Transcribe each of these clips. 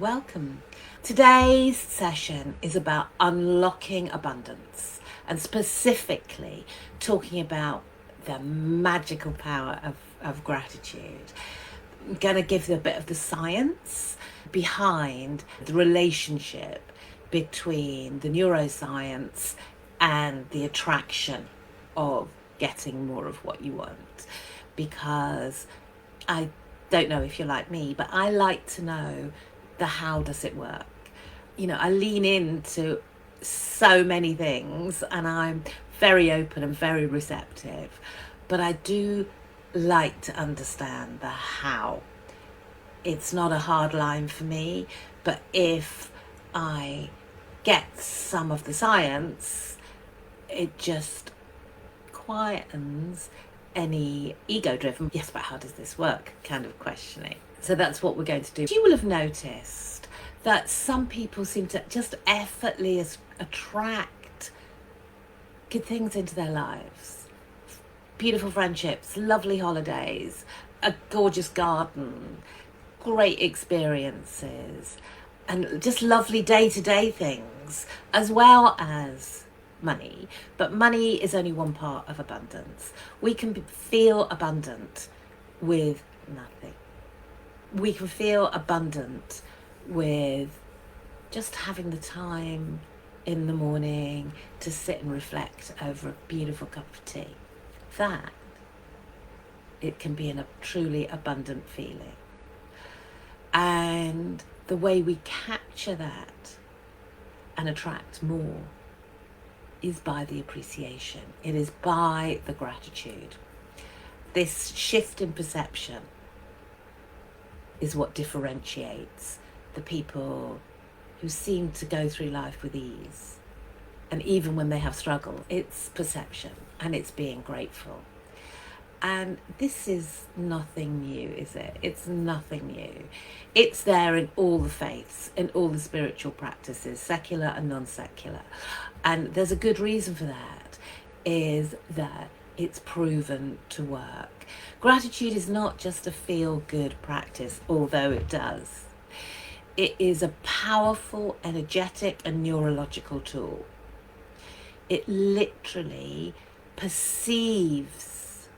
Welcome. Today's session is about unlocking abundance and specifically talking about the magical power of gratitude. I'm going to give you a bit of the science behind the relationship between the neuroscience and the attraction of getting more of what you want, because I don't know if you're like me, but I like to know the how does it work. I lean into so many things and I'm very open and very receptive, but I do like to understand the how. It's not a hard line for me, but if I get some of the science, it just quietens any ego-driven, yes, but how does this work kind of questioning. So that's what we're going to do. You will have noticed that some people seem to just effortlessly attract good things into their lives. Beautiful friendships, lovely holidays, a gorgeous garden, great experiences, and just lovely day-to-day things, as well as money. But money is only one part of abundance. We can feel abundant with nothing. We can feel abundant with just having the time in the morning to sit and reflect over a beautiful cup of tea. That, it can be a truly abundant feeling. And the way we capture that and attract more is by the appreciation. It is by the gratitude. This shift in perception is what differentiates the people who seem to go through life with ease. And even when they have struggle, it's perception and it's being grateful. And this is nothing new, is it? It's nothing new. It's there in all the faiths, in all the spiritual practices, secular and non-secular. And there's a good reason for that, is that it's proven to work. Gratitude is not just a feel-good practice, although it does. It is a powerful, energetic and neurological tool. It literally perceives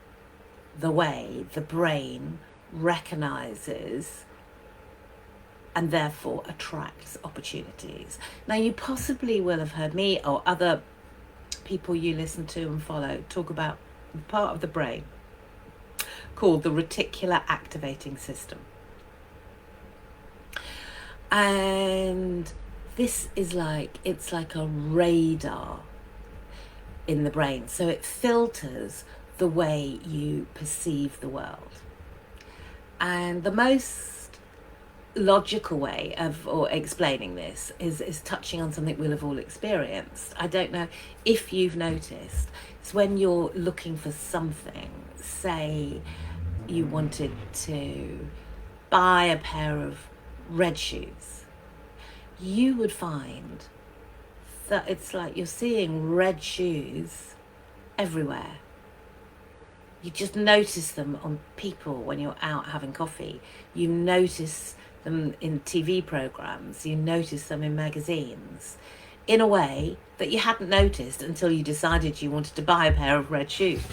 the way the brain recognizes and therefore attracts opportunities. Now, you possibly will have heard me or other people you listen to and follow talk about the part of the brain called the Reticular Activating System. And this is it's like a radar in the brain. So it filters the way you perceive the world. And the most logical way of explaining this is touching on something we'll have all experienced. I don't know if you've noticed, it's when you're looking for something, say you wanted to buy a pair of red shoes, you would find that it's like you're seeing red shoes everywhere. You just notice them on people when you're out having coffee. You notice them in TV programs. You notice them in magazines in a way that you hadn't noticed until you decided you wanted to buy a pair of red shoes.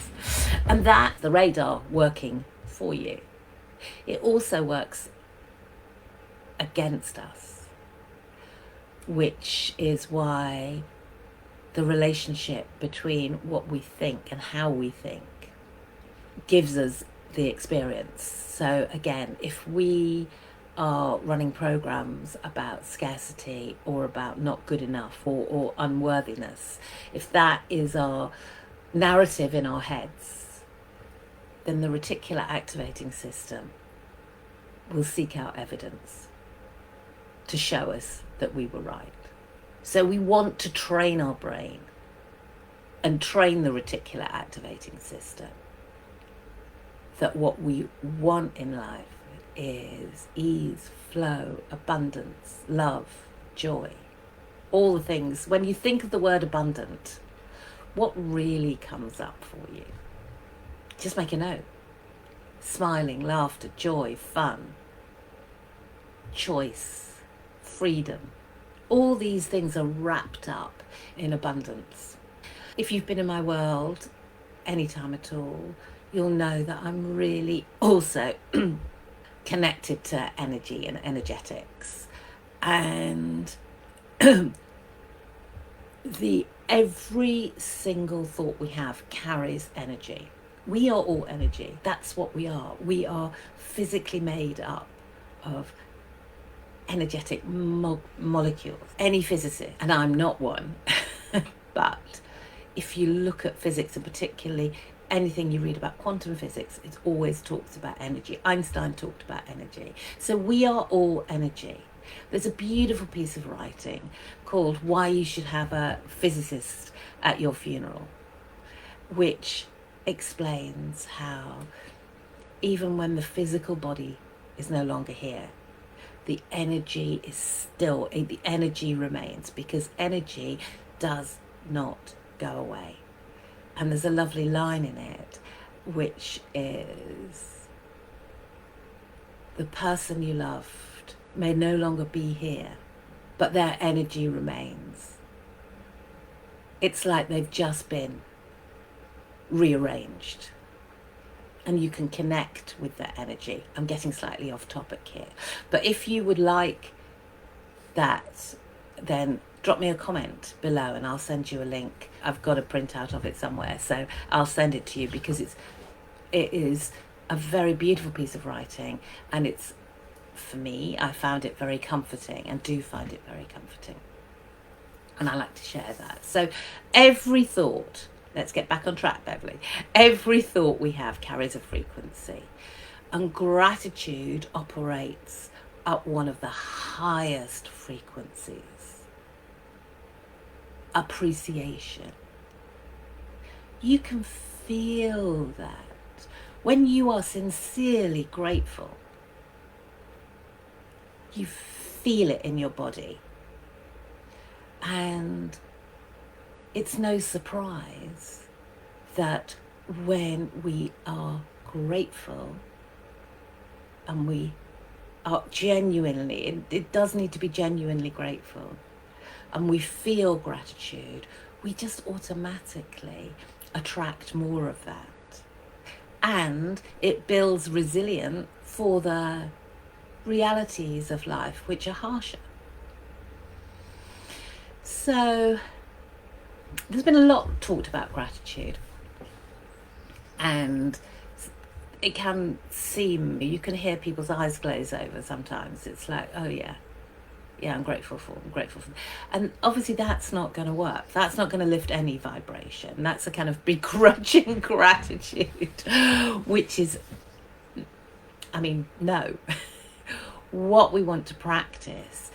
And that's the radar working for you. It also works against us, which is why the relationship between what we think and how we think gives us the experience. So again, if we are running programs about scarcity or about not good enough or unworthiness, if that is our narrative in our heads, then the reticular activating system will seek out evidence to show us that we were right. So we want to train our brain and train the reticular activating system that what we want in life is ease, flow, abundance, love, joy, all the things. When you think of the word abundant, what really comes up for you? Just make a note. Smiling, laughter, joy, fun, choice, freedom. All these things are wrapped up in abundance. If you've been in my world anytime at all, you'll know that I'm really also connected to energy and energetics. And every single thought we have carries energy. We are all energy. That's what we are. We are physically made up of energetic molecules. Any physicist, and I'm not one, but if you look at physics, and particularly anything you read about quantum physics, it always talks about energy. Einstein talked about energy. So we are all energy. There's a beautiful piece of writing called Why You Should Have a Physicist at Your Funeral, which explains how even when the physical body is no longer here, the energy remains, because energy does not go away. And there's a lovely line in it, which is, the person you loved may no longer be here, but their energy remains. It's like they've just been rearranged, and you can connect with their energy. I'm getting slightly off topic here, but if you would like that, then drop me a comment below and I'll send you a link. I've got a printout of it somewhere, so I'll send it to you, because it is a very beautiful piece of writing, and it's, for me, I found it very comforting, and do find it very comforting, and I like to share that. So every thought, let's get back on track, Beverly. Every thought we have carries a frequency, and gratitude operates at one of the highest frequencies. Appreciation. You can feel that when you are sincerely grateful. You feel it in your body, and it's no surprise that when we are grateful, and we are genuinely, it does need to be genuinely grateful, and we feel gratitude, we just automatically attract more of that. And it builds resilience for the realities of life, which are harsher. So there's been a lot talked about gratitude, and it can seem, you can hear people's eyes glaze over sometimes. It's like, oh yeah, I'm grateful for. And obviously that's not going to work. That's not going to lift any vibration. That's a kind of begrudging gratitude, which is, I mean, no. What we want to practice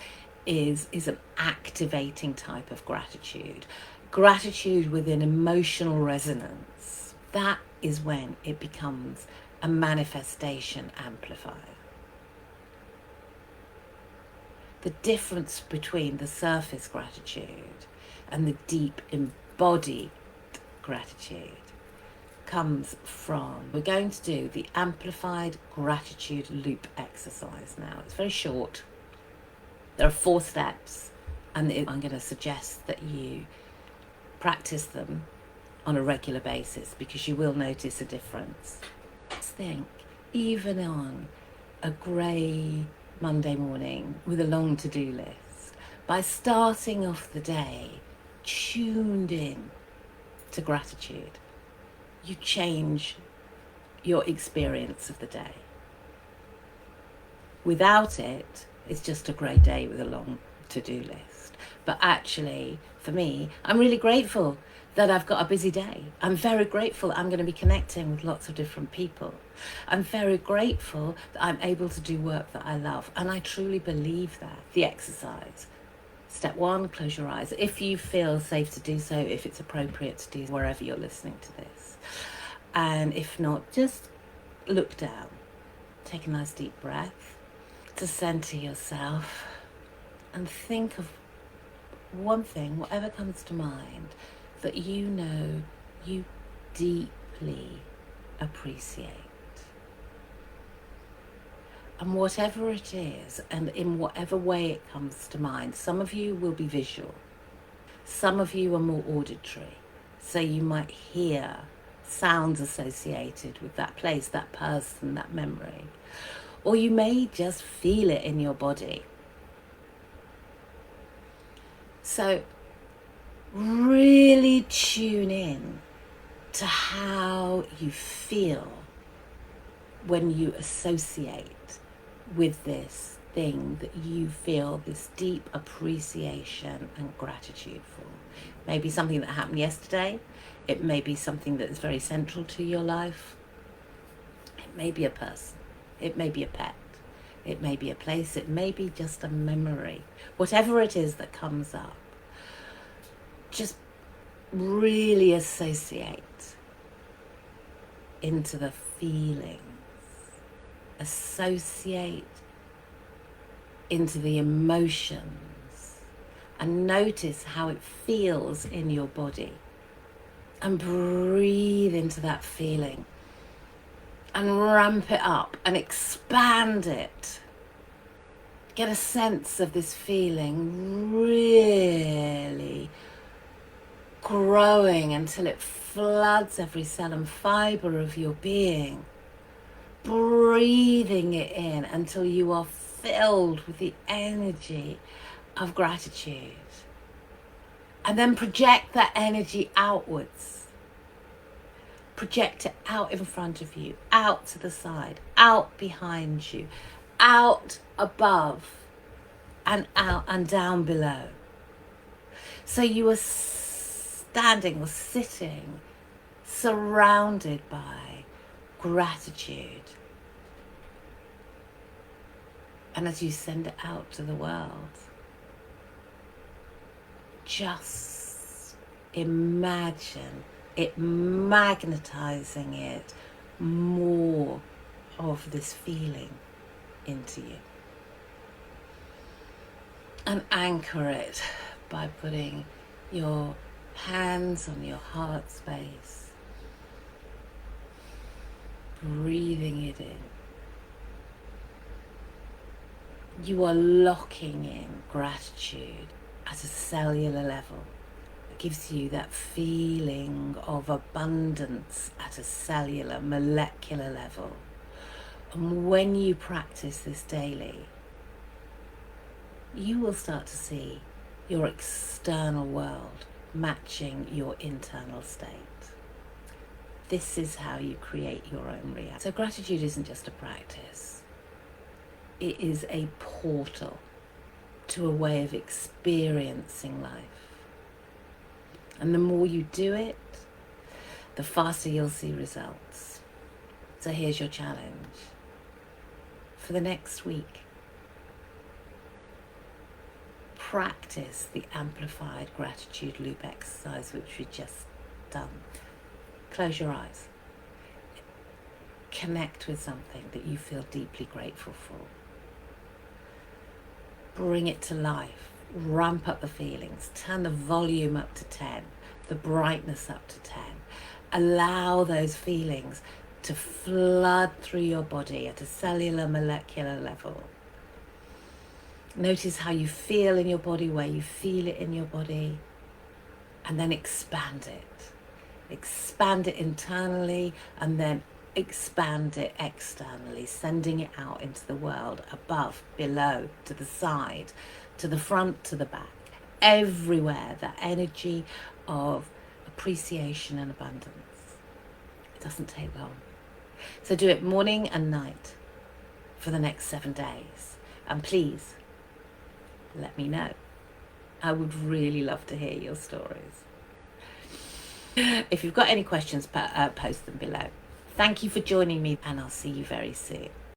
is an activating type of gratitude. Gratitude with an emotional resonance. That is when it becomes a manifestation amplifier. The difference between the surface gratitude and the deep embodied gratitude comes from, we're going to do the amplified gratitude loop exercise now. It's very short. There are 4 steps, and I'm going to suggest that you practice them on a regular basis, because you will notice a difference. Let's think, even on a grey Monday morning with a long to-do list, by starting off the day tuned in to gratitude, you change your experience of the day. Without it, it's just a grey day with a long to-do list. But actually, for me, I'm really grateful that I've got a busy day. I'm very grateful I'm going to be connecting with lots of different people. I'm very grateful that I'm able to do work that I love. And I truly believe that. The exercise. Step 1, close your eyes. If you feel safe to do so, if it's appropriate to do wherever you're listening to this. And if not, just look down. Take a nice deep breath to center yourself, and think of one thing, whatever comes to mind, that you know you deeply appreciate. And whatever it is, and in whatever way it comes to mind, some of you will be visual, some of you are more auditory, so you might hear sounds associated with that place, that person, that memory, or you may just feel it in your body. So really tune in to how you feel when you associate with this thing that you feel this deep appreciation and gratitude for. Maybe something that happened yesterday. It may be something that is very central to your life. It may be a person. It may be a pet. It may be a place. It may be just a memory. Whatever it is that comes up, just really associate into the feelings. Associate into the emotions and notice how it feels in your body, and breathe into that feeling and ramp it up and expand it. Get a sense of this feeling really growing until it floods every cell and fiber of your being. Breathing it in until you are filled with the energy of gratitude. And then project that energy outwards. Project it out in front of you, out to the side, out behind you, out above, and out and down below. So you are standing or sitting surrounded by gratitude. And as you send it out to the world, just imagine it magnetizing it more of this feeling into you. And anchor it by putting your hands on your heart space, breathing it in. You are locking in gratitude at a cellular level. It gives you that feeling of abundance at a cellular, molecular level. And when you practice this daily, you will start to see your external world matching your internal state. This is how you create your own reality. So gratitude isn't just a practice. It is a portal to a way of experiencing life. And the more you do it, the faster you'll see results. So here's your challenge. For the next week, practice the amplified gratitude loop exercise which we just done. Close your eyes. Connect with something that you feel deeply grateful for. Bring it to life. Ramp up the feelings. Turn the volume up to 10. The brightness up to 10. Allow those feelings to flood through your body at a cellular, molecular level. Notice how you feel in your body, where you feel it in your body, and then expand it. Expand it internally and then expand it externally, sending it out into the world, above, below, to the side, to the front, to the back, everywhere, that energy of appreciation and abundance. It doesn't take long. So do it morning and night for the next 7 days. And please, let me know. I would really love to hear your stories. If you've got any questions, post them below. Thank you for joining me, and I'll see you very soon.